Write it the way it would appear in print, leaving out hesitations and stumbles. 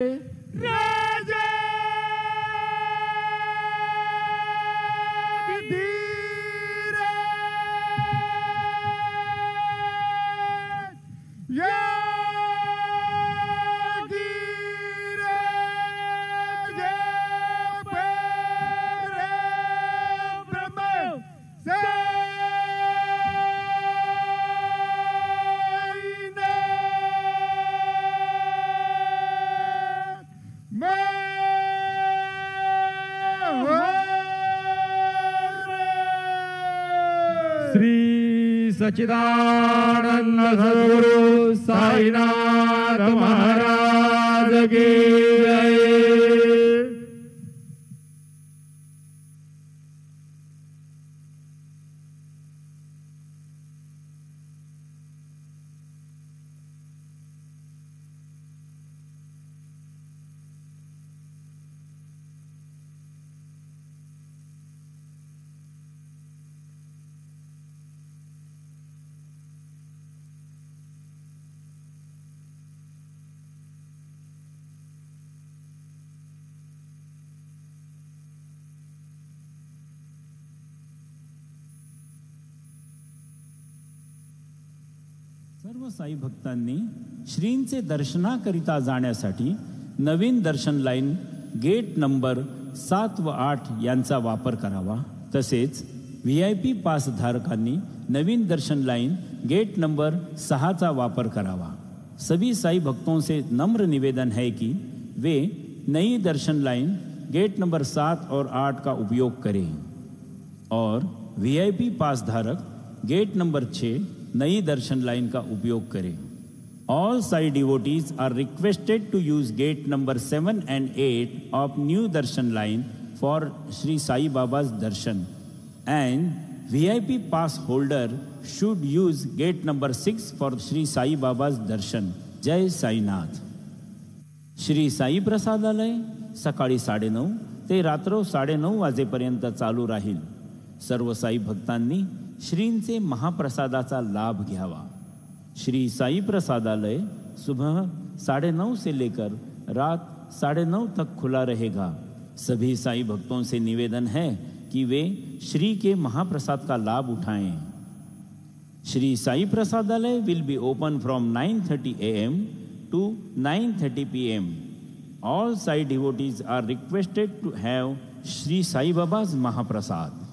राजा श्री सच्चिदानंद सद्गुरु साईनाथ महाराज की जय। सर्व साई भक्तांनी श्रींचे दर्शनाकरिता जाण्यासाठी नवीन दर्शन लाईन गेट नंबर 7 व 8 यांचा वापर करावा। तसेच VIP पास धारकांनी नवीन दर्शन लाइन गेट नंबर 6 का वापर करावा। सभी साई भक्तों से नम्र निवेदन है कि वे नई दर्शन लाइन गेट नंबर 7 और 8 का उपयोग करें और VIP पास धारक गेट नंबर 6 नई दर्शन लाइन का उपयोग करें। All Sai devotees are requested to use gate number 7 and 8 of new darshan line for Sri Sai Baba's darshan, and VIP pass holder should use gate number 6 for Sri Sai Baba's darshan. जय साईनाथ। श्री साई प्रसादालय सकाळी 9:30 ते रात्र 9:30 वाजेपर्यंत चालू राहील। सर्व साई भक्तांनी श्रींचे महाप्रसादाचा लाभ घ्यावा। श्री साई प्रसादालय सुबह 9:30 से लेकर रात 9:30 तक खुला रहेगा। सभी साई भक्तों से निवेदन है कि वे श्री के महाप्रसाद का लाभ उठाएं। Shri Sai Prasadalaya will be open from 9:30 AM to 9:30 PM. All Sai devotees are requested to have Sri Sai Baba's Mahaprasad.